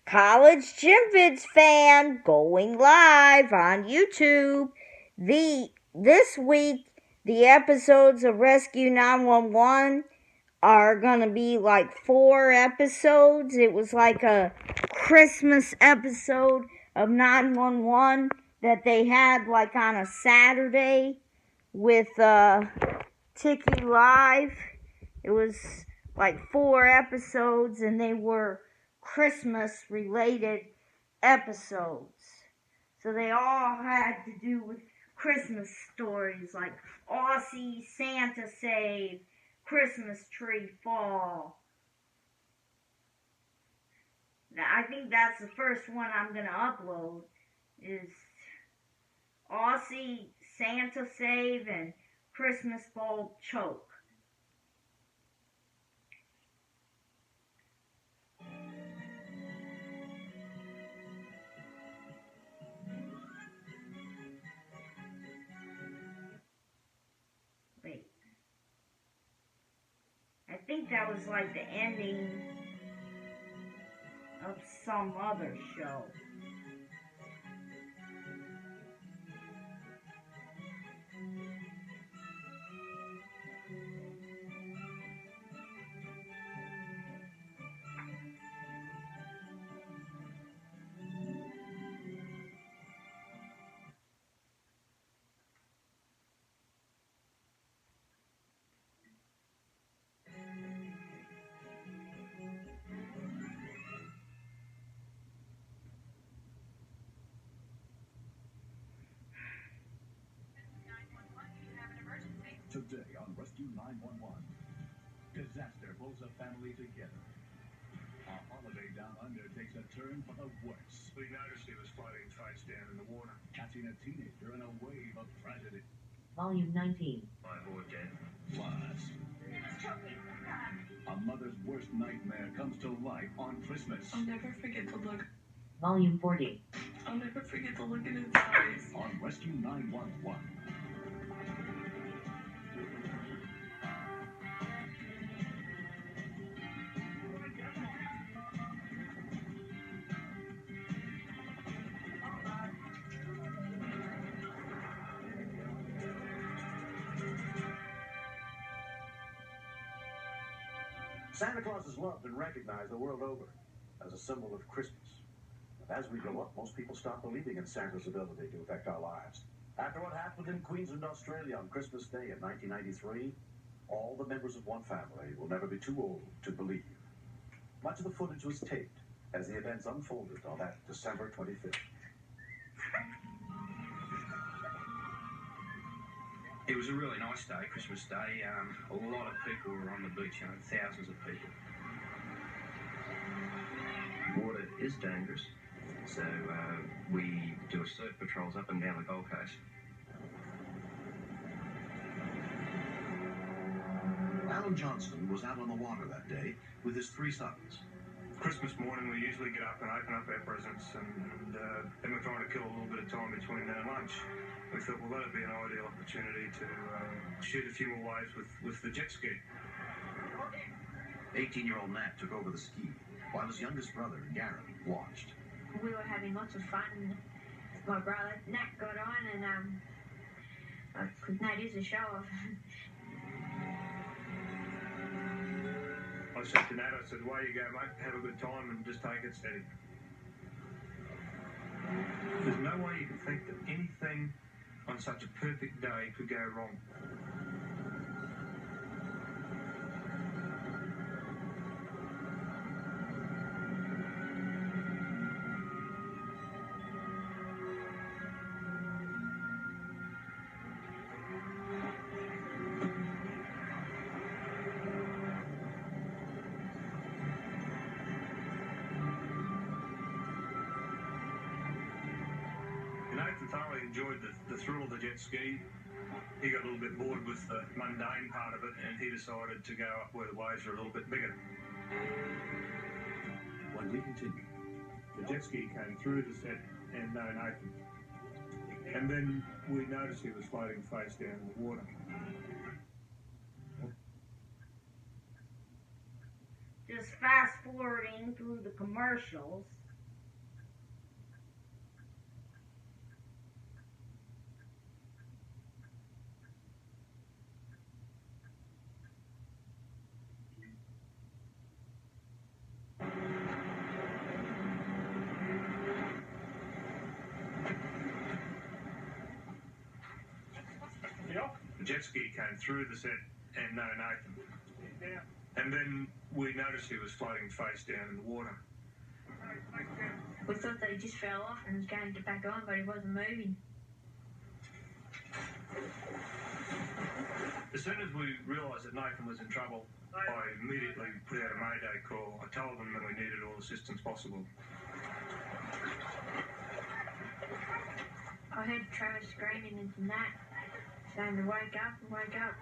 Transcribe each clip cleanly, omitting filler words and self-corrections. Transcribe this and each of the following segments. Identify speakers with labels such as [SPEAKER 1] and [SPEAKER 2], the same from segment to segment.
[SPEAKER 1] College Gym Vids fan going live on YouTube. This week the episodes of Rescue 911 are gonna be like 4 episodes. It was like a Christmas episode of 911 that they had like on a Saturday with Tiki Live. It was like 4 episodes and they were Christmas related episodes. So they all had to do with Christmas stories like Aussie Santa Save, Christmas Tree Fall. Now, I think that's the first one I'm going to upload is Aussie Santa Save and Christmas Bulb Choke. Wait. I think that was like the ending of some other show.
[SPEAKER 2] Today on Rescue 911, disaster pulls a family together. A holiday down under takes a turn for the worse.
[SPEAKER 3] We noticed he was floating face down in the water.
[SPEAKER 2] Catching a teenager in a wave of tragedy.
[SPEAKER 4] Volume 19.
[SPEAKER 3] By board, Dad.
[SPEAKER 2] Plus, a mother's worst nightmare comes to life on Christmas.
[SPEAKER 5] I'll never forget the look.
[SPEAKER 4] Volume 40.
[SPEAKER 5] I'll never forget the look in his eyes.
[SPEAKER 2] On Rescue 911.
[SPEAKER 6] Santa Claus is loved and recognized the world over as a symbol of Christmas. But as we grow up, most people stop believing in Santa's ability to affect our lives. After what happened in Queensland, Australia on Christmas Day in 1993, all the members of one family will never be too old to believe. Much of the footage was taped as the events unfolded on that December 25th.
[SPEAKER 3] It was a really nice day, Christmas Day. A lot of people were on the beach, thousands of people. Water is dangerous, so we do surf patrols up and down the Gold Coast.
[SPEAKER 6] Alan Johnston was out on the water that day with his 3 sons.
[SPEAKER 3] Christmas morning, we usually get up and open up our presents, and then we're trying to kill a little bit of time between lunch. We thought, well, that'd be an ideal opportunity to shoot a few more waves with the jet ski.
[SPEAKER 6] 18-year-old Nat took over the ski, while his youngest brother, Garen, watched.
[SPEAKER 7] We were having lots of fun. My brother, Nat, got on, and because Nat is a show-off.
[SPEAKER 3] I said to Nat, I said, away you go, mate, have a good time and just take it steady. There's no way you can think that anything on such a perfect day could go wrong. Nathan thoroughly enjoyed the thrill of the jet ski. He got a little bit bored with the mundane part of it, and he decided to go up where the waves are a little bit bigger.
[SPEAKER 6] When we continued,
[SPEAKER 3] The jet ski came through the set and no Nathan. And then we noticed he was floating face down in the water.
[SPEAKER 1] Just fast forwarding through the commercials.
[SPEAKER 3] jet ski came through the set and no Nathan. And then we noticed he was floating face down in the water.
[SPEAKER 7] We thought that he just fell off and was going to back on, but he wasn't moving.
[SPEAKER 3] As soon as we realised that Nathan was in trouble, I immediately put out a mayday call. I told them that we needed all assistance possible.
[SPEAKER 7] I heard Travis screaming into Nat, saying to wake up, wake up.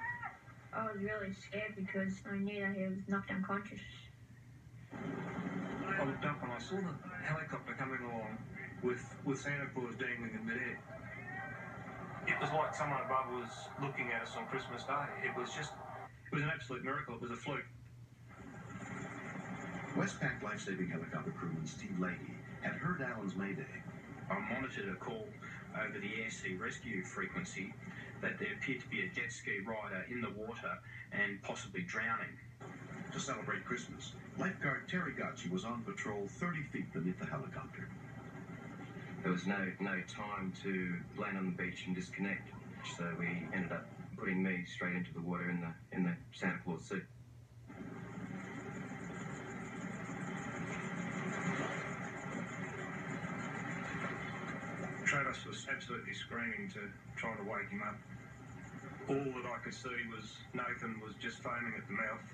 [SPEAKER 7] I was really scared because I knew that he was knocked unconscious.
[SPEAKER 3] I looked up and I saw the helicopter coming along with Santa Claus dangling in midair. It was like someone above was looking at us on Christmas Day. It was an absolute miracle. It was a fluke.
[SPEAKER 6] Westpac lifesaving helicopter crewman Steve Leahy had heard Alan's mayday.
[SPEAKER 8] I monitored a call over the air sea rescue frequency that there appeared to be a jet ski rider in the water and possibly drowning.
[SPEAKER 6] To celebrate Christmas, lifeguard Terry Gacci was on patrol 30 feet beneath the helicopter.
[SPEAKER 8] There was no time to land on the beach and disconnect, so we ended up putting me straight into the water in the Santa Claus suit.
[SPEAKER 3] Travis was absolutely screaming to trying to wake him up. All that I could see was Nathan was just foaming at the mouth.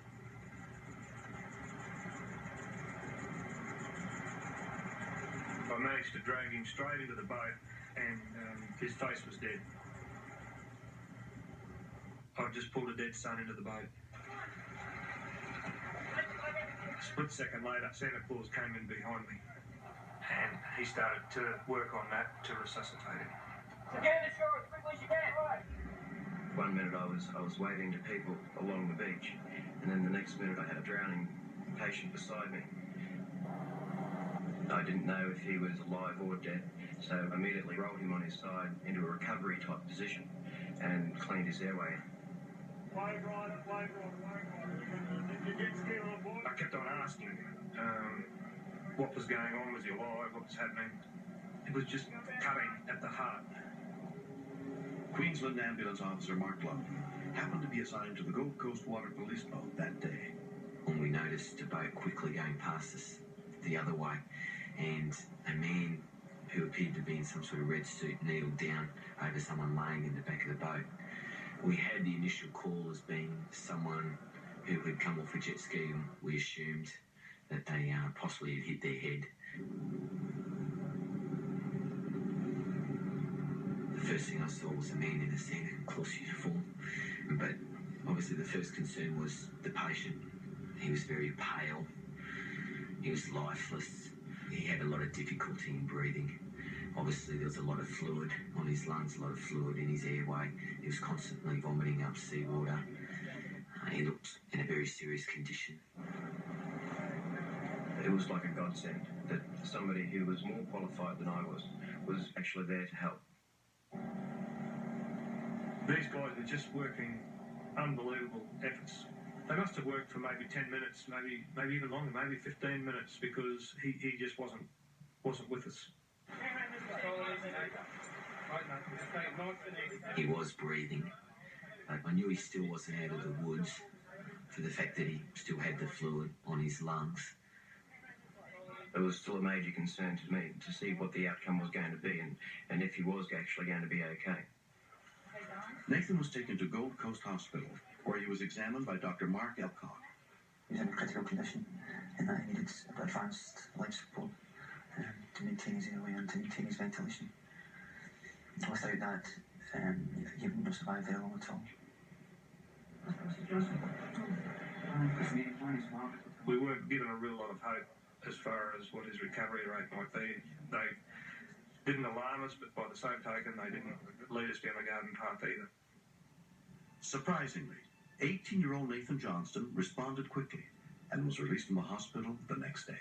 [SPEAKER 3] I managed to drag him straight into the boat and his face was dead. I just pulled a dead son into the boat. A split second later, Santa Claus came in behind me and he started to work on that to resuscitate him.
[SPEAKER 9] So get in the shore as quickly as you can, right?
[SPEAKER 8] 1 minute I was waving to people along the beach, and then the next minute I had a drowning patient beside me. I didn't know if he was alive or dead, so I immediately rolled him on his side into a recovery type position and cleaned his airway.
[SPEAKER 3] I kept on asking what was going on, was he alive, what was happening. It was just cutting at the heart.
[SPEAKER 6] Queensland Ambulance Officer Mark London happened to be assigned to the Gold Coast Water Police boat that day.
[SPEAKER 10] And we noticed a boat quickly going past us the other way, and a man who appeared to be in some sort of red suit kneeled down over someone laying in the back of the boat. We had the initial call as being someone who had come off a jet ski, and we assumed that they possibly had hit their head. The first thing I saw was a man in a Santa Claus uniform, but obviously the first concern was the patient. He was very pale, he was lifeless, he had a lot of difficulty in breathing. Obviously there was a lot of fluid on his lungs, a lot of fluid in his airway. He was constantly vomiting up seawater. He looked in a very serious condition.
[SPEAKER 8] It was like a godsend that somebody who was more qualified than I was actually there to help.
[SPEAKER 3] These guys were just working unbelievable efforts. They must have worked for maybe 10 minutes, maybe even longer, maybe 15 minutes, because he just wasn't with us.
[SPEAKER 10] He was breathing. I knew he still wasn't out of the woods for the fact that he still had the fluid on his lungs.
[SPEAKER 8] It was still a major concern to me to see what the outcome was going to be and if he was actually going to be okay.
[SPEAKER 6] Nathan was taken to Gold Coast Hospital, where he was examined by Dr. Mark Elcock.
[SPEAKER 11] He was in a critical condition in that he needed advanced life support to maintain his airway and to maintain his ventilation. Without that, he wouldn't have survived very long at all.
[SPEAKER 3] We weren't given a real lot of hope as far as what his recovery rate might be. They didn't alarm us, but by the same token, they didn't lead us down the garden path either.
[SPEAKER 6] Surprisingly, 18-year-old Nathan Johnston responded quickly and was released from the hospital the next day.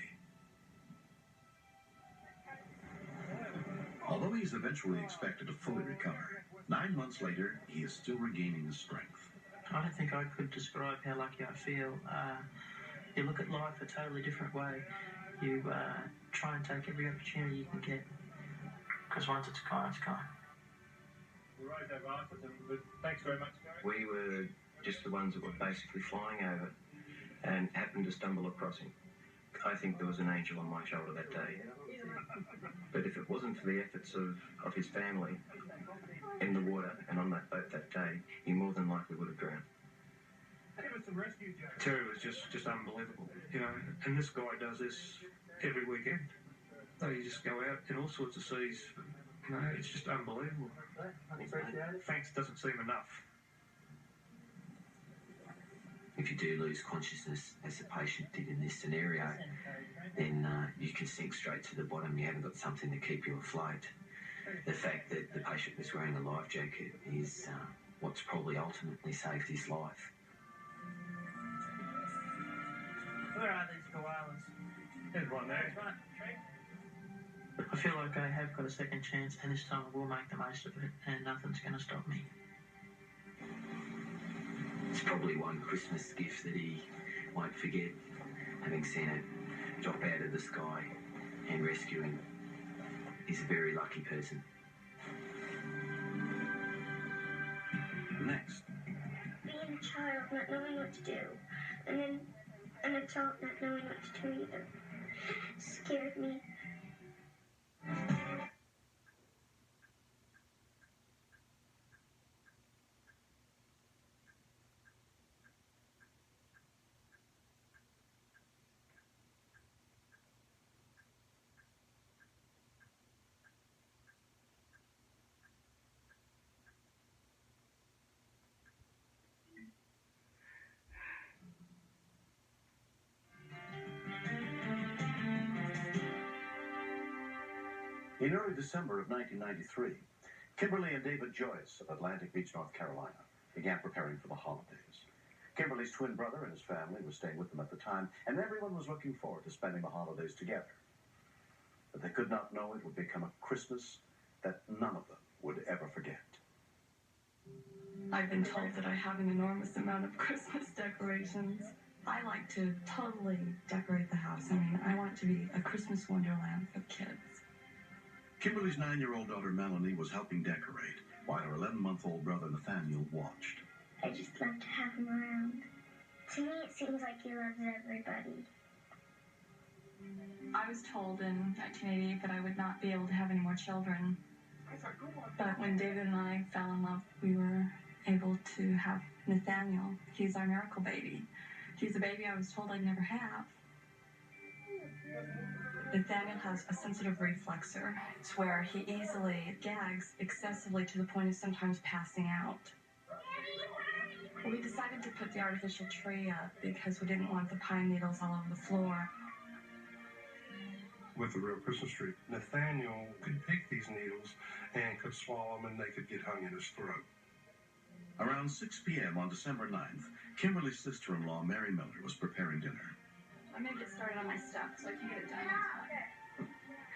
[SPEAKER 6] Although he is eventually expected to fully recover, 9 months later, he is still regaining his strength.
[SPEAKER 12] I don't think I could describe how lucky I feel. You look at life a totally different way. You try and take every opportunity you can get, because once it's gone, it's gone.
[SPEAKER 3] We raised our glass with them, but thanks very much, Gary.
[SPEAKER 8] We were just the ones that were basically flying over and happened to stumble across him. I think there was an angel on my shoulder that day. But if it wasn't for the efforts of his family in the water and on that boat that day, he more than likely would have drowned.
[SPEAKER 3] Give us some rescue, Joe. Terry was just unbelievable, you know, and this guy does this every weekend. They just go out in all sorts of seas, you know, it's just unbelievable. Thanks doesn't seem enough.
[SPEAKER 10] If you do lose consciousness, as the patient did in this scenario, then you can sink straight to the bottom. You haven't got something to keep you afloat. The fact that the patient was wearing a life jacket is what's probably ultimately saved his life.
[SPEAKER 12] Where are these koalas?
[SPEAKER 3] There's one there.
[SPEAKER 12] I feel like I have got a second chance, and this time I will make the most of it, and nothing's going to stop me.
[SPEAKER 10] It's probably one Christmas gift that he won't forget, having seen it drop out of the sky and rescue him. He's a very lucky person.
[SPEAKER 6] Next.
[SPEAKER 7] Being a child, not knowing what to do, and then an adult not knowing what to do either, scared me.
[SPEAKER 6] In early December of 1993, Kimberly and David Joyce of Atlantic Beach, North Carolina, began preparing for the holidays. Kimberly's twin brother and his family were staying with them at the time, and everyone was looking forward to spending the holidays together. But they could not know it would become a Christmas that none of them would ever forget.
[SPEAKER 5] I've been told that I have an enormous amount of Christmas decorations. I like to totally decorate the house. I mean, I want it to be a Christmas wonderland for kids.
[SPEAKER 6] Kimberly's 9-year-old daughter Melanie was helping decorate, while her 11-month-old brother Nathaniel watched.
[SPEAKER 7] I just love to have him around. To me, it seems like he loves everybody.
[SPEAKER 5] I was told in 1988 that I would not be able to have any more children. But when David and I fell in love, we were able to have Nathaniel. He's our miracle baby. He's a baby I was told I'd never have. Nathaniel has a sensitive reflexor. It's where he easily gags excessively to the point of sometimes passing out. We decided to put the artificial tree up because we didn't want the pine needles all over the floor.
[SPEAKER 3] With the real Christmas tree, Nathaniel could pick these needles and could swallow them, and they could get hung in his throat.
[SPEAKER 6] Around 6 p.m. on December 9th, Kimberly's sister-in-law Mary Miller was preparing dinner.
[SPEAKER 5] I'm gonna get started on my stuff so I can get it done. I'm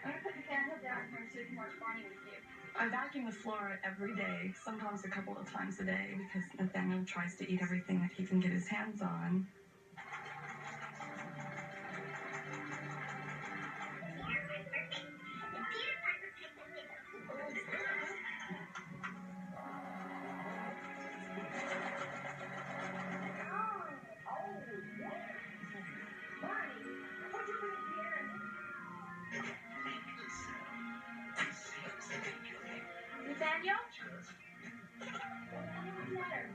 [SPEAKER 5] gonna put the candle down here so we can watch Bonnie with you. I vacuum the floor every day, sometimes a couple of times a day, because Nathaniel tries to eat everything that he can get his hands on.
[SPEAKER 7] Nathaniel? What's the matter?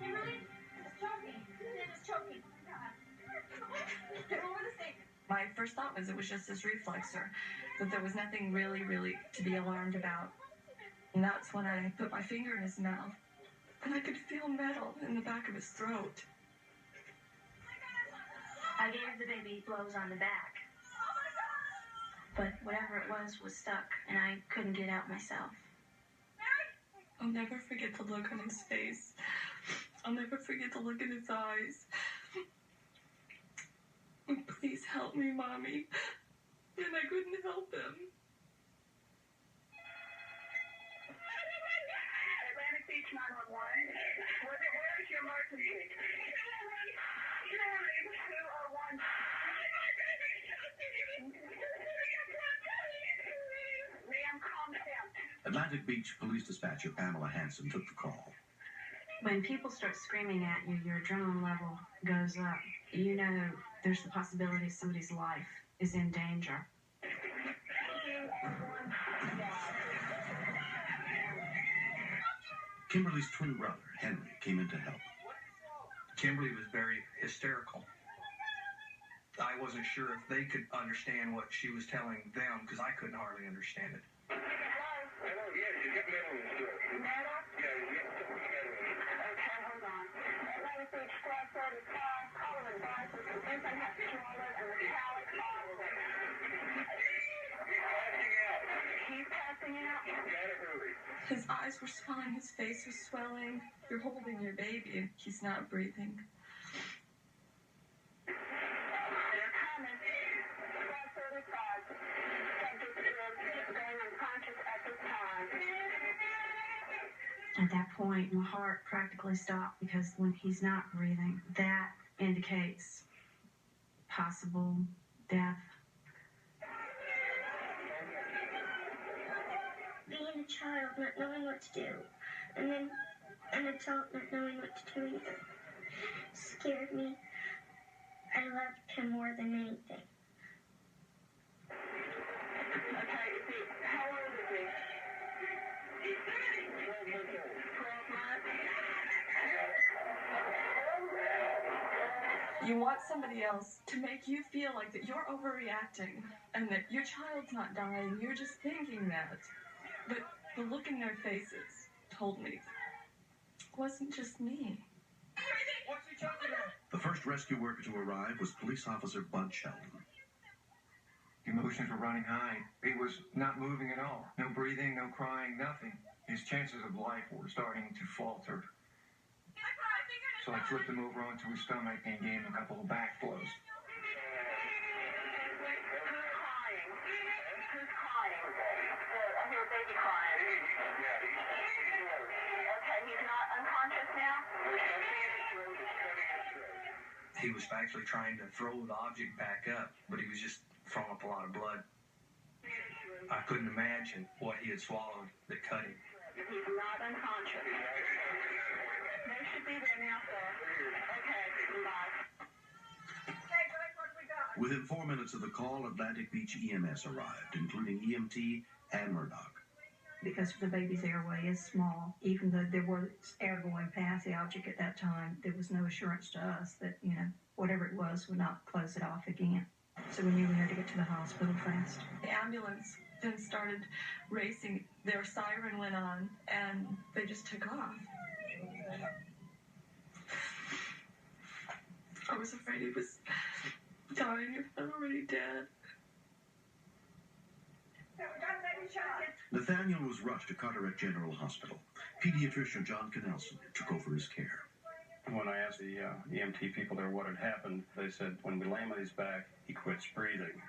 [SPEAKER 7] Kimberly? It's choking. It's choking. Over the sink.
[SPEAKER 5] My first thought was it was just his reflexor, that there was nothing really to be alarmed about. And that's when I put my finger in his mouth, and I could feel metal in the back of his throat.
[SPEAKER 7] I gave the baby blows on the back. But whatever it was stuck, and I couldn't get it out myself.
[SPEAKER 5] I'll never forget the look on his face. I'll never forget the look in his eyes. Please help me, Mommy. And I couldn't help him.
[SPEAKER 9] Atlantic Beach 911. Where is your emergency? 201. Ma'am, calm down.
[SPEAKER 6] Atlantic Beach Police Dispatcher Pamela Hanson took the call.
[SPEAKER 5] When people start screaming at you, your adrenaline level goes up. You know there's the possibility somebody's life is in danger.
[SPEAKER 6] Kimberly's twin brother, Henry, came in to help.
[SPEAKER 13] Kimberly was very hysterical. I wasn't sure if they could understand what she was telling them because I couldn't hardly understand it.
[SPEAKER 5] His eyes were swelling, his face was swelling. You're holding your baby and he's not breathing. At that point, my heart practically stopped because when he's not breathing, that indicates possible death.
[SPEAKER 7] Being a child, not knowing what to do, and then an adult not knowing what to do either, scared me. I loved him more than anything.
[SPEAKER 5] You want somebody else to make you feel like that you're overreacting and that your child's not dying, you're just thinking that. But the look in their faces told me it wasn't just me.
[SPEAKER 6] The first rescue worker to arrive was police officer Bud Sheldon.
[SPEAKER 14] Emotions were running high. He was not moving at all. No breathing, no crying, nothing. His chances of life were starting to falter. So I flipped him over onto his stomach and gave him a couple of back blows.
[SPEAKER 13] He was actually trying to throw the object back up, but he was just throwing up a lot of blood. I couldn't imagine what he had swallowed that cut him.
[SPEAKER 9] He's not unconscious. They should be there now, sir. Okay, bye.
[SPEAKER 6] Within 4 minutes of the call, Atlantic Beach EMS arrived, including EMT and Murdoch.
[SPEAKER 15] Because the baby's airway is small, even though there was air going past the object at that time, there was no assurance to us that, whatever it was would not close it off again. So we knew we had to get to the hospital fast.
[SPEAKER 5] The ambulance then started racing. Their siren went on, and they just took off. I was afraid he was dying if I'm already dead.
[SPEAKER 6] Nathaniel was rushed to Carteret General Hospital. Pediatrician John Knelson took over his care.
[SPEAKER 16] When I asked the EMT people there what had happened, they said when we lammed his back, he quits breathing.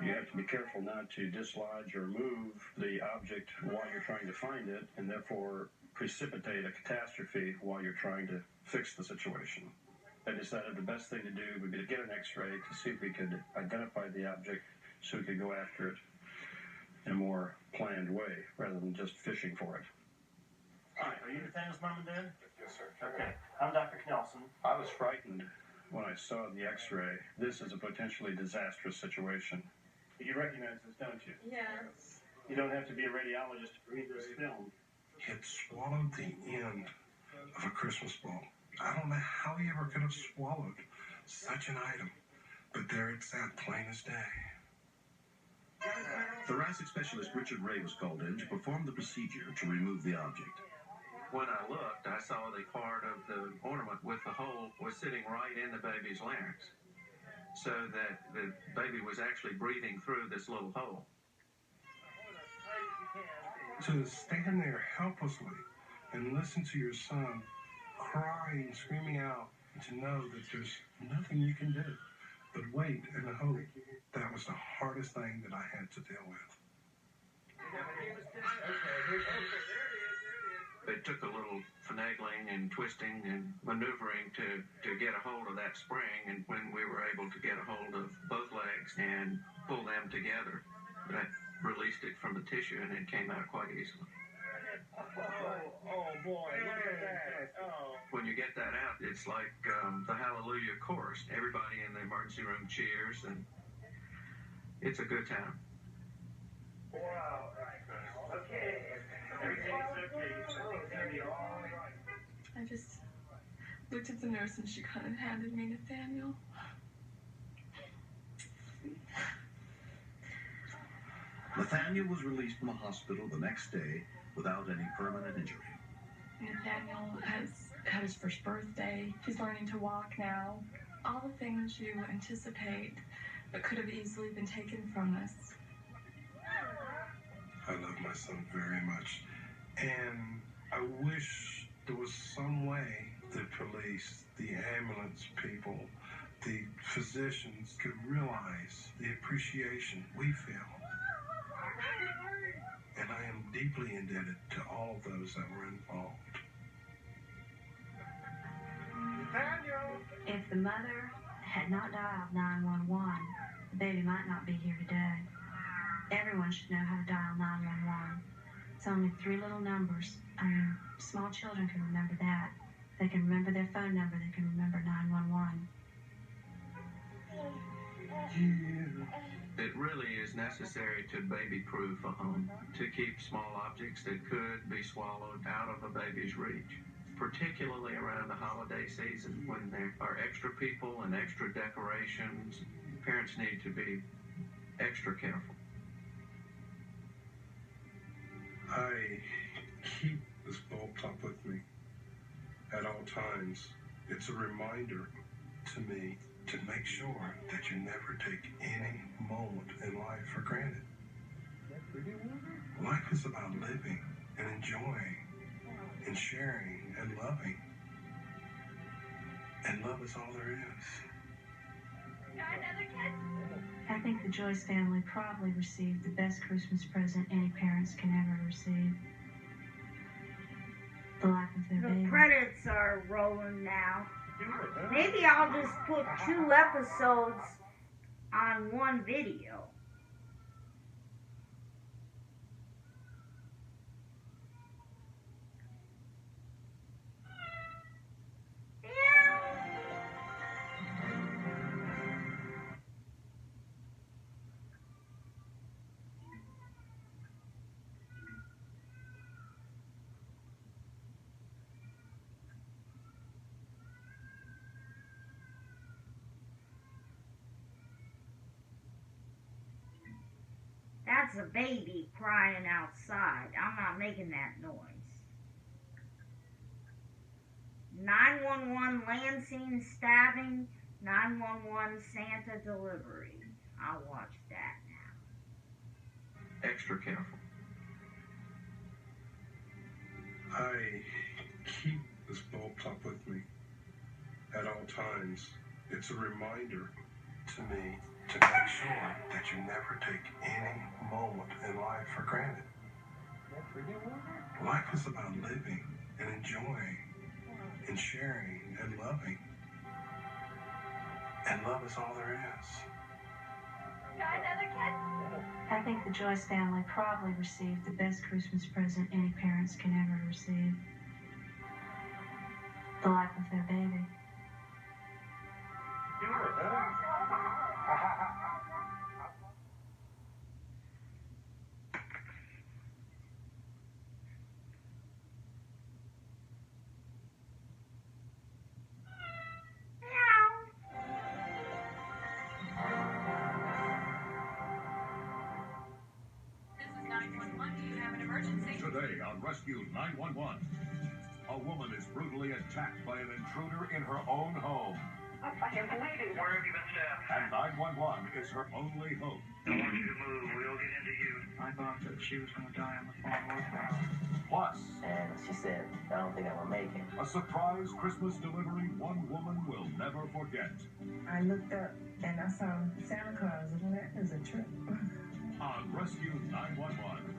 [SPEAKER 16] You have to be careful not to dislodge or move the object while you're trying to find it, and therefore precipitate a catastrophe while you're trying to fix the situation. They decided the best thing to do would be to get an x-ray to see if we could identify the object so we could go after it in a more planned way rather than just fishing for it.
[SPEAKER 17] Hi, are you Nathaniel's mom and dad?
[SPEAKER 16] Yes, sir.
[SPEAKER 17] Okay, I'm Dr. Knelson.
[SPEAKER 16] I was frightened when I saw the x-ray. This is a potentially disastrous situation. You recognize this, don't you?
[SPEAKER 5] Yes.
[SPEAKER 16] You don't have to be a radiologist to read this film.
[SPEAKER 18] It swallowed the end of a Christmas ball. I don't know how he ever could have swallowed such an item, but there it sat, plain as day.
[SPEAKER 6] Thoracic specialist Richard Ray was called in to perform the procedure to remove the object.
[SPEAKER 8] When I looked, I saw the part of the ornament with the hole was sitting right in the baby's larynx, so that the baby was actually breathing through this little hole.
[SPEAKER 18] To stand there helplessly and listen to your son crying, screaming out, and to know that there's nothing you can do but wait and hope, that was the hardest thing that I had to deal with.
[SPEAKER 8] It took a little finagling and twisting and maneuvering to get a hold of that spring, and when we were able to get a hold of both legs and pull them together, that released it from the tissue and it came out quite easily.
[SPEAKER 17] Oh boy, look at that. Oh.
[SPEAKER 8] When you get that out, it's like the Hallelujah chorus. Everybody in the emergency room cheers, and it's a good time.
[SPEAKER 17] Wow. Okay. Everything's okay. Everything's gonna be all right.
[SPEAKER 5] I just looked at the nurse and she kind of handed me Nathaniel.
[SPEAKER 6] Nathaniel was released from the hospital the next day without any permanent injury.
[SPEAKER 5] Nathaniel has had his first birthday. He's learning to walk now. All the things you anticipate that could have easily been taken from us.
[SPEAKER 18] I love my son very much, and I wish there was some way the police, the ambulance people, the physicians could realize the appreciation we feel. And I am deeply indebted to all of those that were involved.
[SPEAKER 15] If the mother had not dialed 911, the baby might not be here today. Everyone should know how to dial 911. It's only 3 little numbers. I mean, small children can remember that. They can remember their phone number. They can remember 911.
[SPEAKER 8] It really is necessary to baby-proof a home, to keep small objects that could be swallowed out of a baby's reach, particularly around the holiday season when there are extra people and extra decorations. Parents need to be extra careful.
[SPEAKER 18] I keep this bulb top with me at all times. It's a reminder to me to make sure that you never take any moment in life for granted. Life is about living and enjoying and sharing and loving. And love is all there is.
[SPEAKER 15] I think the Joyce family probably received the best Christmas present any parents can ever receive. The life of their baby.
[SPEAKER 1] The credits are rolling now. Maybe I'll just put 2 episodes on one video. That's a baby crying outside. I'm not making that noise. 911 Lansing stabbing. 911 Santa delivery. I'll watch that now.
[SPEAKER 8] Extra careful.
[SPEAKER 18] I keep this bulb top with me at all times. It's a reminder to me to make sure that you never take any moment in life for granted. Life is about living and enjoying and sharing and loving. And love is all there is.
[SPEAKER 15] I think the Joyce family probably received the best Christmas present any parents can ever receive. The life of their baby.
[SPEAKER 2] Today on Rescue 911, a woman is brutally attacked by an intruder in her own home.
[SPEAKER 9] I am bleeding. Where have you been stabbed?
[SPEAKER 2] And 911 is her only hope.
[SPEAKER 3] I want you to move. We'll get into you.
[SPEAKER 12] I thought that she was going to die on the phone with me.
[SPEAKER 2] Plus,
[SPEAKER 19] And she said, I don't think I'm going to make it.
[SPEAKER 2] a surprise Christmas delivery one woman will never forget.
[SPEAKER 20] I looked up and I saw Santa Claus, and that is a trip.
[SPEAKER 2] On Rescue 911.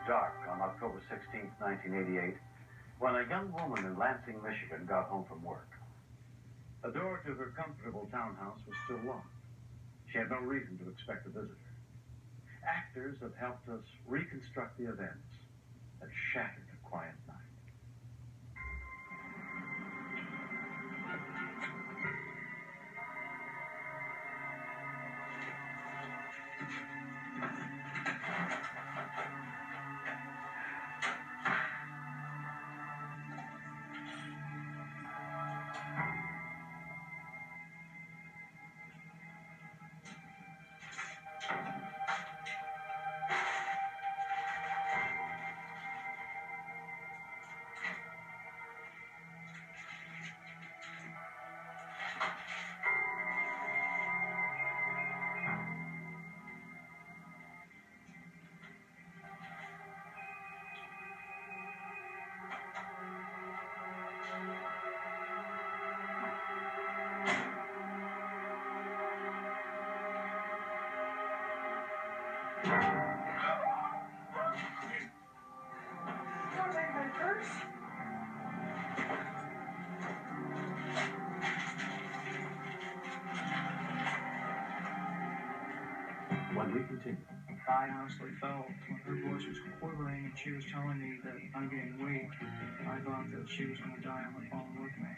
[SPEAKER 6] dark on October 16, 1988, when a young woman in Lansing, Michigan got home from work. The door to her comfortable townhouse was still locked. She had no reason to expect a visitor. Actors have helped us reconstruct the events that shattered a quiet night. When we continue.
[SPEAKER 12] I honestly felt when her voice was quivering and she was telling me that I'm getting weak, I thought that she was going to die on the phone with me.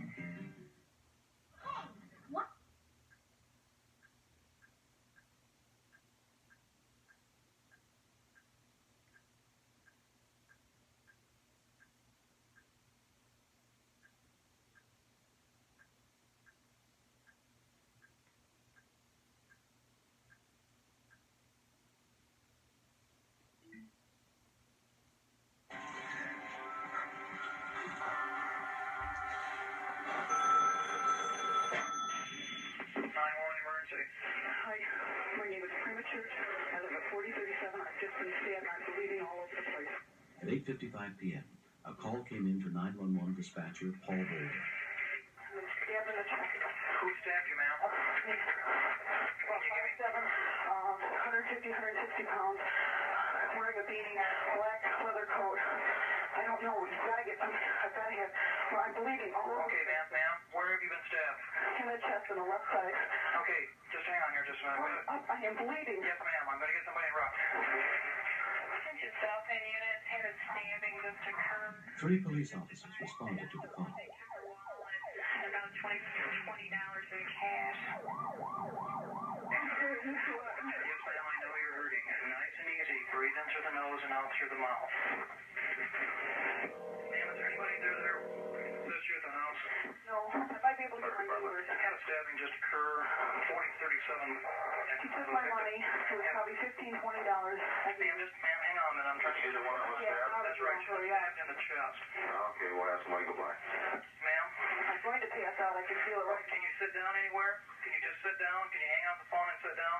[SPEAKER 9] Hi, my name is Premature. I live at 4037. I've just been stabbed and I'm bleeding all over the place.
[SPEAKER 2] At 8:55 p.m., a call came in for 911 dispatcher Paul Boulder.
[SPEAKER 9] I've been stabbed in the chest.
[SPEAKER 3] Who stabbed you, ma'am?
[SPEAKER 9] Me. Well, 5'7", 150, 160 pounds, wearing a beanie, black leather coat. I don't know. You've got to get some. I've got to have. Well, I'm bleeding all over.
[SPEAKER 3] Okay, ma'am. Where have you been stabbed?
[SPEAKER 9] In the chest on the left side.
[SPEAKER 3] Okay, just hang on here just a minute.
[SPEAKER 9] I am bleeding.
[SPEAKER 3] Yes, ma'am. I'm going to get somebody in rough.
[SPEAKER 9] Attention South End units. Had a stabbing just occurred.
[SPEAKER 2] 3 police officers responded to the call.
[SPEAKER 9] And about $20 in cash.
[SPEAKER 3] Yes, ma'am. I know you're hurting. Nice and easy. Breathe in through the nose and out through the mouth. Ma'am, is there anybody there that lives here at the house?
[SPEAKER 9] No, I might be able to get my neighbors.
[SPEAKER 3] Had a stabbing just occur. 4037.
[SPEAKER 9] He took my money. It was probably $15, $20.
[SPEAKER 3] Ma'am, hang on a minute. I'm trying to get the one that was stabbed. That's right. She was stabbed in the chest.
[SPEAKER 6] Okay, we'll have somebody go by.
[SPEAKER 3] Ma'am?
[SPEAKER 9] I'm going to pass out. I can feel it right.
[SPEAKER 3] Can you sit down anywhere? Can you just sit down? Can you hang up the phone and sit down?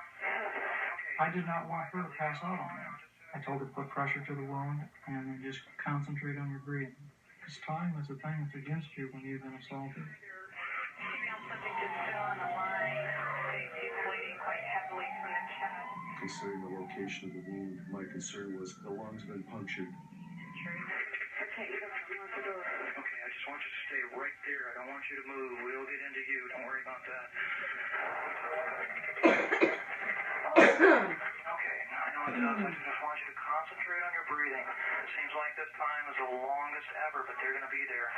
[SPEAKER 3] Okay.
[SPEAKER 12] I did not want her to pass out on me. I told her to put pressure to the wound and then just concentrate on your breathing. Because time is the thing that's against you when you've been assaulted.
[SPEAKER 9] Female subject is still on the line. She's bleeding quite heavily from the chest.
[SPEAKER 18] Considering the location of the wound, my concern was the lungs have been punctured.
[SPEAKER 9] I can't even unlock the door.
[SPEAKER 3] Okay, I just want you to stay right there. I don't want you to move. We'll get into you. Don't worry about that. Okay, I know it does. I just want you to concentrate on your breathing. It seems like this time is the longest ever, but they're going to be there.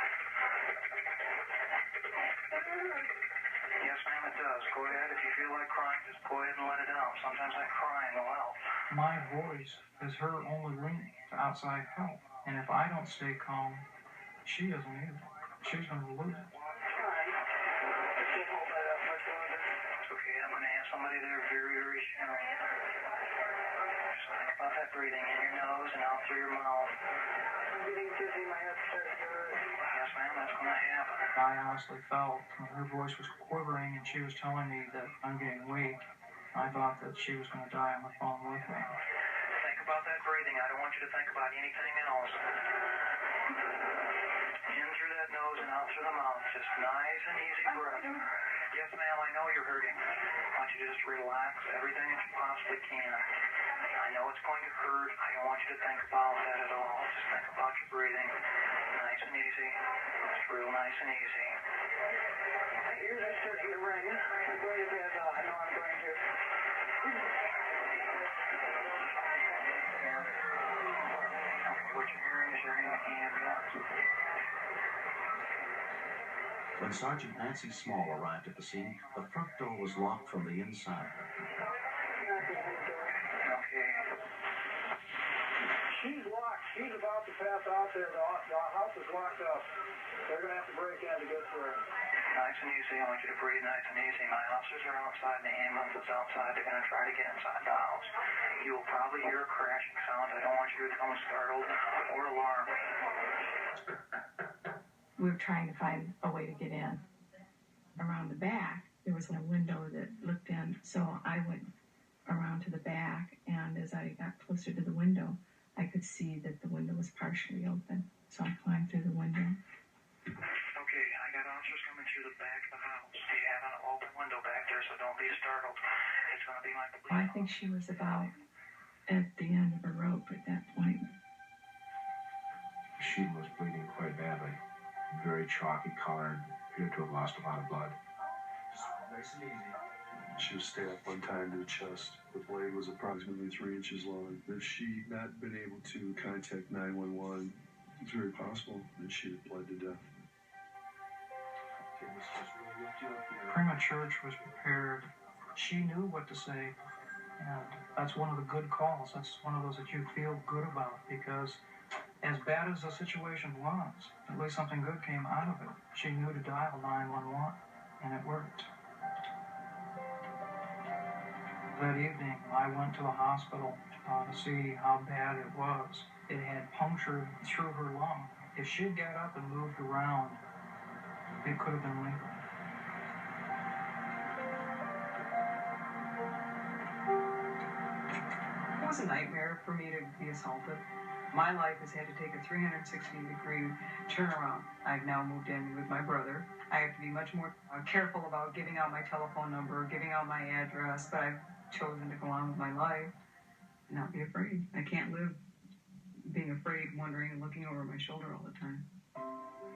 [SPEAKER 3] Yes, ma'am, it does. Go ahead. If you feel like crying, just go ahead and let it out. Sometimes that crying will help.
[SPEAKER 12] My voice is her only link to outside help. And if I don't stay calm, she doesn't either. She's going to lose it.
[SPEAKER 3] It's okay. I'm going to have somebody there very, very soon. Just think about that breathing in your nose and out through your mouth.
[SPEAKER 9] I'm getting dizzy. My head starts to hurt.
[SPEAKER 3] Yes, ma'am, that's going to happen.
[SPEAKER 12] I honestly felt when her voice was quivering and she was telling me that I'm getting weak, I thought that she was going to die on the phone with me.
[SPEAKER 3] Think about that breathing. I don't want you to think about anything else. In through that nose and out through the mouth. Just nice and easy breath.
[SPEAKER 9] Yes, ma'am, I know you're hurting. I want you to just relax everything that you possibly can. I know it's going to hurt. I don't want you to think about that at all. Just think about your breathing. Nice and easy. Just real nice and easy. Here's that starting to ring. I'm going to bed. I know I'm going to. What you're hearing is you're hearing an ambulance.
[SPEAKER 6] When Sergeant Nancy Small arrived at the scene, the front door was locked from the inside.
[SPEAKER 9] Okay.
[SPEAKER 17] She's locked. She's about to pass out there. The house is locked up. They're going to have to break in to get to her.
[SPEAKER 9] Nice and easy. I want you to breathe nice and easy. My officers are outside and the ambulance is outside. They're going to try to get inside the house. You will probably hear a crashing sound. I don't want you to become startled or alarmed.
[SPEAKER 15] We were trying to find a way to get in. Around the back, there was a window that looked in, so I went around to the back, and as I got closer to the window, I could see that the window was partially open, so I climbed through the window.
[SPEAKER 9] Okay, I got officers coming through the back of the house. You have an open window back there, so don't be startled. It's going to be like the
[SPEAKER 15] I think she was about at the end of her rope at that point.
[SPEAKER 21] She was bleeding quite badly. Very chalky color, appeared to have lost a lot of blood.
[SPEAKER 18] Nice and easy. She was stabbed one time to the chest. The blade was approximately 3 inches long. If she not been able to contact 911, it's very possible that she had bled to death.
[SPEAKER 12] Prima Church was prepared. She knew what to say, and that's one of the good calls. That's one of those that you feel good about, because as bad as the situation was, at least something good came out of it. She knew to dial 911, and it worked. That evening, I went to the hospital to see how bad it was. It had punctured through her lung. If she had got up and moved around, it could have been lethal.
[SPEAKER 22] It was a nightmare for me to be assaulted. My life has had to take a 360-degree turnaround. I've now moved in with my brother. I have to be much more careful about giving out my telephone number, giving out my address, but I've chosen to go on with my life and not be afraid. I can't live being afraid, wondering, and looking over my shoulder all the time.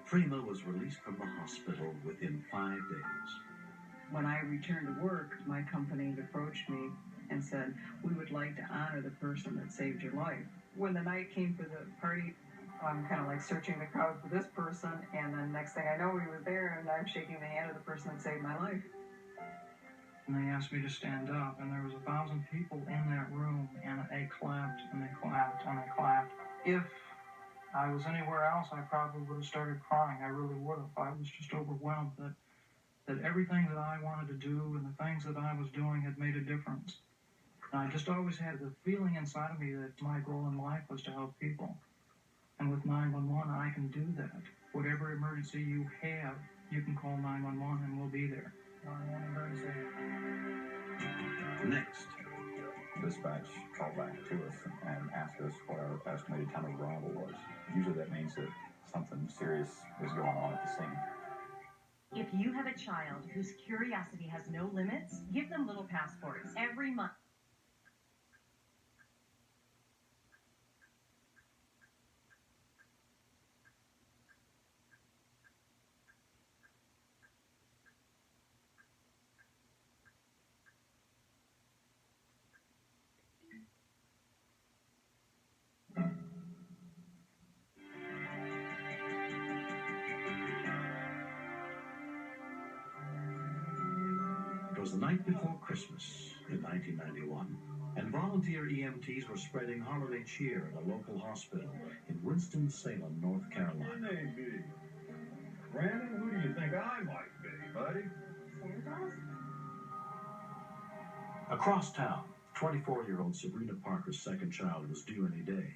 [SPEAKER 6] Prima was released from the hospital within 5 days.
[SPEAKER 22] When I returned to work, my company approached me and said, "We would like to honor the person that saved your life." When the night came for the party, I'm kind of like searching the crowd for this person, and then next thing I know, he was there, and I'm shaking the hand of the person that saved my life.
[SPEAKER 12] And they asked me to stand up, and there was 1,000 people in that room, and they clapped, and they clapped, and they clapped. If I was anywhere else, I probably would have started crying. I really would have. I was just overwhelmed that everything that I wanted to do and the things that I was doing had made a difference. And I just always had the feeling inside of me that my goal in life was to help people. And with 911, I can do that. Whatever emergency you have, you can call 911 and we'll be there. 911 emergency.
[SPEAKER 6] Next,
[SPEAKER 23] dispatch called back to us and asked us what our estimated time of arrival was. Usually that means that something serious is going on at the scene.
[SPEAKER 24] If you have a child whose curiosity has no limits, give them little passports every month.
[SPEAKER 6] It was the night before Christmas in 1991, and volunteer EMTs were spreading holiday cheer at a local hospital in Winston-Salem, North Carolina.
[SPEAKER 2] Who may be? Brandon, who do you think I might be, buddy?
[SPEAKER 6] Across town, 24-year-old Sabrina Parker's second child was due any day.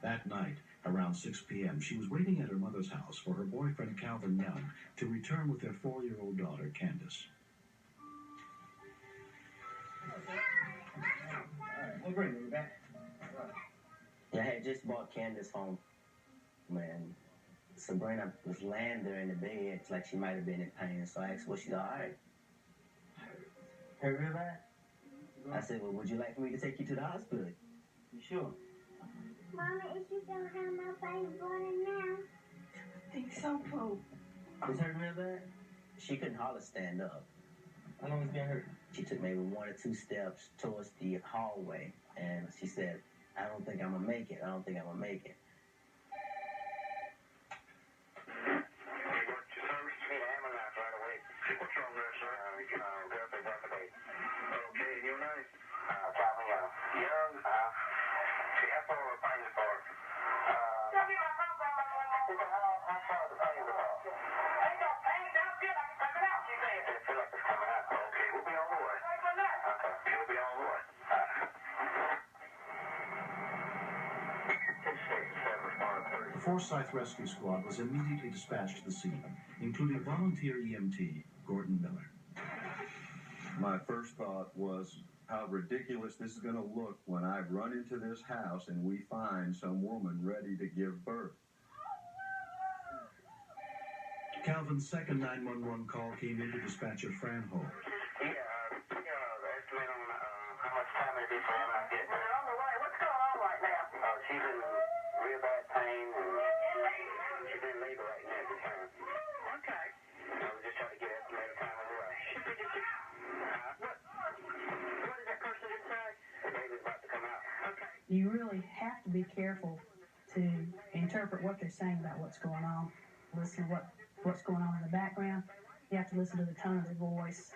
[SPEAKER 6] That night, around 6 p.m., she was waiting at her mother's house for her boyfriend Calvin Young to return with their 4-year-old daughter, Candace.
[SPEAKER 17] We'll bring them back.
[SPEAKER 19] I had just brought Candace home, man. Sabrina was laying there in the bed like she might have been in pain. So I asked, was she all right? Hurt real bad? I said, well, would you like for me to take you to the hospital? You sure?
[SPEAKER 4] Mama, is you gonna have my baby born now?
[SPEAKER 15] I think so, Pope.
[SPEAKER 19] Was hurt real bad? She couldn't hardly stand up. How long has it been hurt? She took maybe 1 or 2 steps towards the hallway, and she said, I don't think I'm gonna make it. I don't think I'm gonna make it.
[SPEAKER 6] The Forsyth Rescue Squad was immediately dispatched to the scene, including volunteer EMT Gordon Miller.
[SPEAKER 7] My first thought was how ridiculous this is going to look when I run into this house and we find some woman ready to give birth.
[SPEAKER 6] Calvin's second 911 call came into dispatcher Fran Ho.
[SPEAKER 10] You really have to be careful to interpret what they're saying about what's going on. Listen to what's going on in the background. You have to listen to the tone of their voice.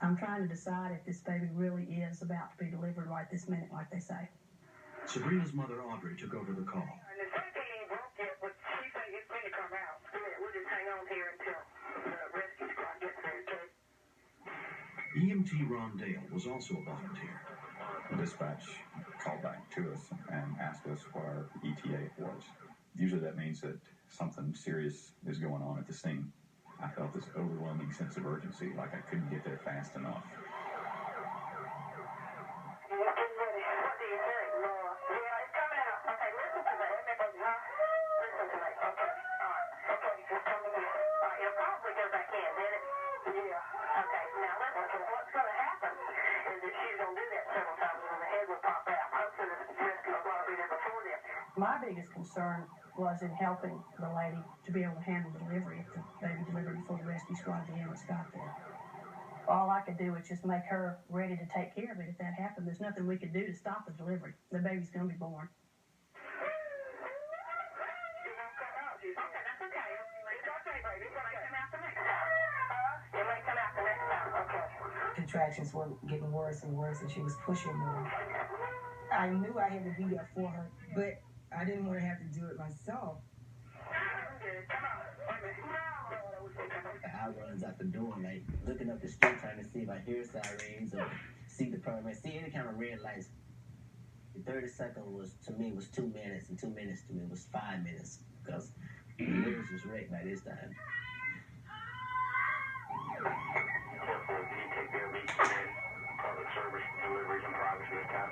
[SPEAKER 10] I'm trying to decide if this baby really is about to be delivered right this minute, like they say.
[SPEAKER 6] Sabrina's mother, Audrey, took over the call. EMT Ron Dale was also a volunteer.
[SPEAKER 23] Dispatch called back to us and asked us what our ETA was. Usually that means that something serious is going on at the scene. I felt this overwhelming sense of urgency, like I couldn't get there fast enough.
[SPEAKER 10] My biggest concern was in helping the lady to be able to handle delivery if the baby delivered before the rescue squad of the ambulance got there. All I could do was just make her ready to take care of it if that happened. There's nothing we could do to stop the delivery. The baby's going to be born.
[SPEAKER 20] Contractions were getting worse and worse, and she was pushing more. I knew I had to be there for her, but I didn't want to have to do it myself.
[SPEAKER 19] I runs out the door, like looking up the street trying to see if I hear sirens or see the paramedics, see any kind of red lights. The 30-second was, to me, was 2 minutes, and 2 minutes to me was 5 minutes, because the news was wrecked by this time.
[SPEAKER 3] Public service deliveries and private this time.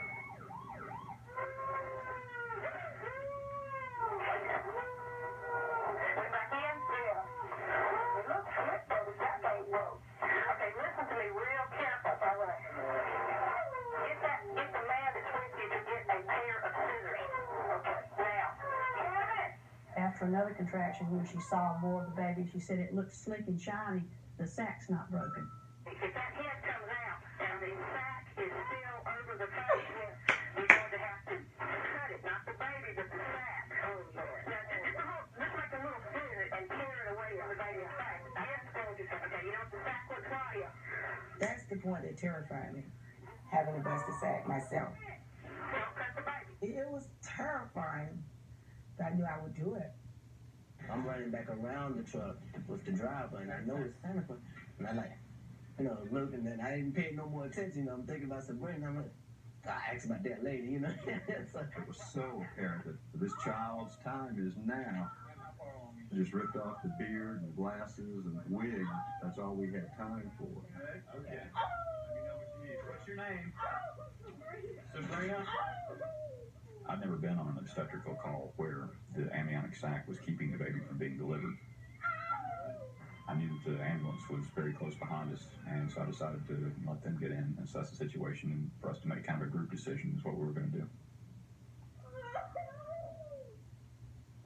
[SPEAKER 10] After another contraction, when she saw more of the baby, she said it looked slick and shiny. The sack's not broken.
[SPEAKER 9] If that head comes out and the sack is still over the face, we're going to have to cut it, not the baby, but the sack. Just make a little scissors and tear it away from the baby's sack. That's going to say, okay, you know what the sack looks like?
[SPEAKER 20] That's the point that terrified me, having to bust the sack myself.
[SPEAKER 9] Don't cut the baby.
[SPEAKER 20] It was terrifying, but I knew I would do it.
[SPEAKER 19] I'm running back around the truck with the driver, and I noticed Santa Claus, and I like, looking, and I didn't pay no more attention. I'm thinking about Sabrina. I'm like, I asked about that lady,
[SPEAKER 7] It was so apparent that this child's time is now. I just ripped off the beard and glasses and wig. That's all we had time for.
[SPEAKER 12] Okay. Let me know what you need. What's your name? Sabrina?
[SPEAKER 23] I'd never been on an obstetrical call where the amniotic sac was keeping the baby from being delivered. I knew that the ambulance was very close behind us, and so I decided to let them get in and assess the situation, and for us to make kind of a group decision is what we were going to do.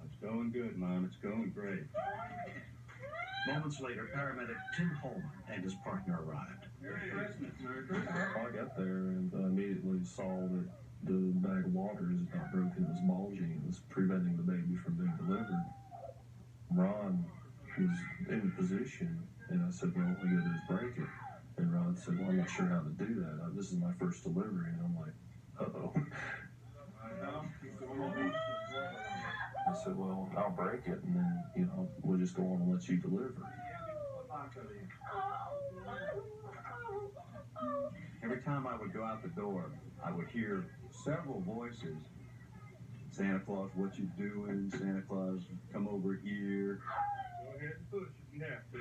[SPEAKER 6] It's going good, Mom. It's going great. Moments later, paramedic Tim Holman and his partner arrived.
[SPEAKER 18] Merry Christmas. I got there and immediately saw that the bag of water is not broken, it was bulging, it was preventing the baby from being delivered. Ron was in position, and I said, well, all we gotta do is break it. And Ron said, well, I'm not sure how to do that. This is my first delivery, and I'm like, uh-oh. I said, well, I'll break it, and then, we'll just go on and let you deliver.
[SPEAKER 7] Every time I would go out the door, I would hear several voices. Santa Claus, what you doing? Santa Claus, come over here.
[SPEAKER 18] Go ahead and push if you have to.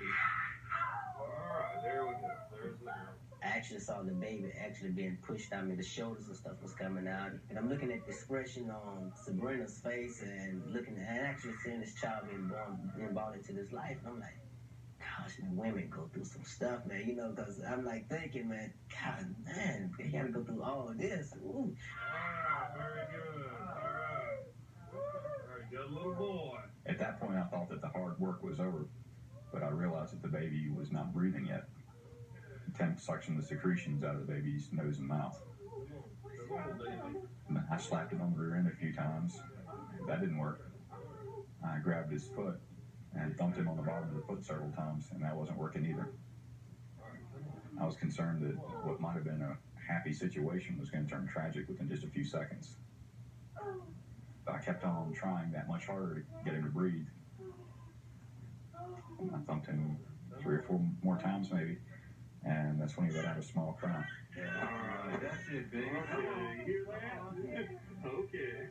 [SPEAKER 18] All right, there we go. There's the girl.
[SPEAKER 19] I actually saw the baby actually being pushed out. I mean, the shoulders and stuff was coming out. And I'm looking at the expression on Sabrina's face and actually seeing this child being brought into this life. And I'm like, gosh, man, women go through some stuff, man, because I'm like thinking, man, God, man, they gotta go through all of this. Ooh.
[SPEAKER 18] All right, very good. All right, got a little boy.
[SPEAKER 23] At that point, I thought that the hard work was over, but I realized that the baby was not breathing yet. Tim suctioned the secretions out of the baby's nose and mouth. I slapped it on the rear end a few times. That didn't work. I grabbed his foot and thumped him on the bottom of the foot several times, and that wasn't working either. I was concerned that what might have been a happy situation was going to turn tragic within just a few seconds. But I kept on trying that much harder to get him to breathe. And I thumped him 3 or 4 more times maybe, and that's when he let out a small cry.
[SPEAKER 6] All right, that's it, baby. You hear that? Okay.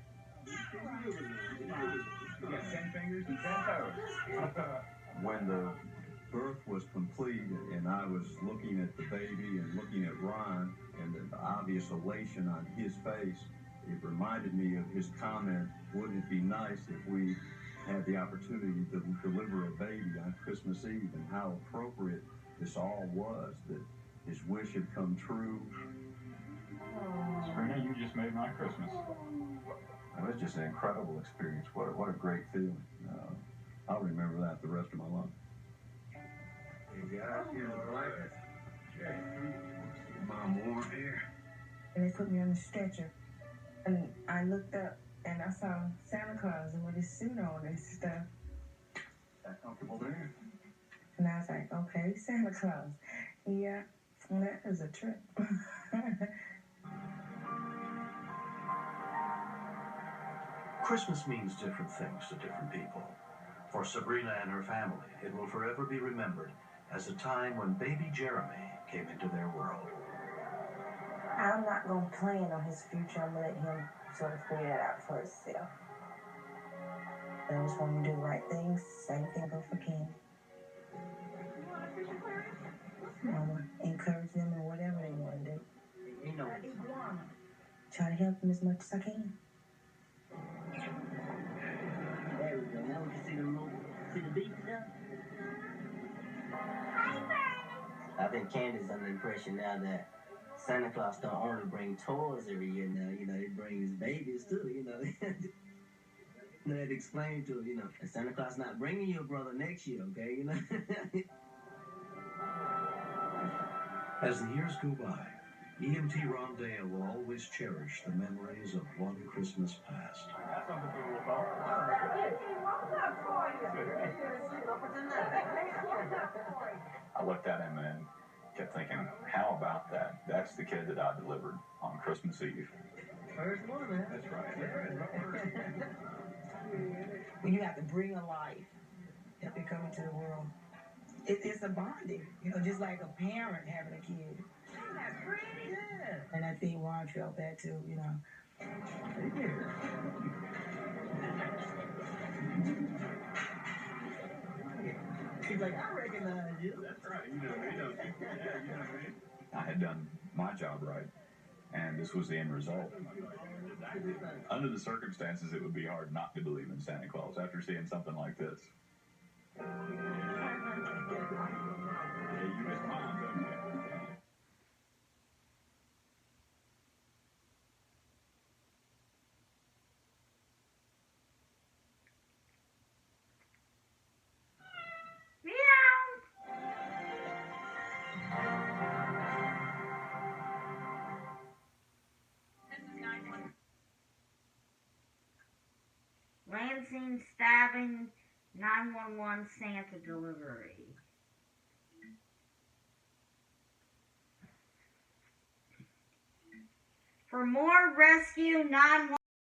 [SPEAKER 23] You got 10 fingers and 10 toes.
[SPEAKER 7] When the birth was complete and I was looking at the baby and looking at Ron and the obvious elation on his face, it reminded me of his comment, wouldn't it be nice if we had the opportunity to deliver a baby on Christmas Eve, and how appropriate this all was, that his wish had come true.
[SPEAKER 23] Sabrina, you just made my Christmas.
[SPEAKER 7] It was just an incredible experience. What a great feeling. I'll remember that the rest of my life.
[SPEAKER 6] Hey guys, here's a blanket. Mom warm here.
[SPEAKER 20] And they put me on the stretcher. And I looked up and I saw Santa Claus with his suit on and stuff.
[SPEAKER 7] That comfortable there?
[SPEAKER 20] And I was like, okay, Santa Claus. Yeah, that was a trip.
[SPEAKER 6] Christmas means different things to different people. For Sabrina and her family, it will forever be remembered as a time when baby Jeremy came into their world.
[SPEAKER 20] I'm not going to plan on his future. I'm going to let him sort of figure that out for himself. But I just want him to do the right things. Same thing goes for Ken. I want to encourage them in whatever they want to do. Try to help them as much as I can.
[SPEAKER 19] There we go. Now we can see the beach now. I think Candy's under the impression now that Santa Claus don't only bring toys every year now, he brings babies too, I had to explain to her, and Santa Claus not bringing you a brother next year, okay,
[SPEAKER 6] As the years go by, EMT Rondale will always cherish the memories of one Christmas past.
[SPEAKER 23] That's something to look for. I looked at him and kept thinking, how about that? That's the kid that I delivered on Christmas Eve.
[SPEAKER 19] First one, man.
[SPEAKER 23] That's right.
[SPEAKER 20] When you have to bring a life, help it come into the world. It's a bonding, just like a parent having a kid. Yeah. And I think Ron felt that too,
[SPEAKER 19] He's like, I recognize you.
[SPEAKER 23] That's right. I had done my job right, and this was the end result. Under the circumstances, it would be hard not to believe in Santa Claus after seeing something like this. Yeah, you miss Mom, don't you?
[SPEAKER 1] Lansing stabbing, 911 Santa delivery. For more rescue 911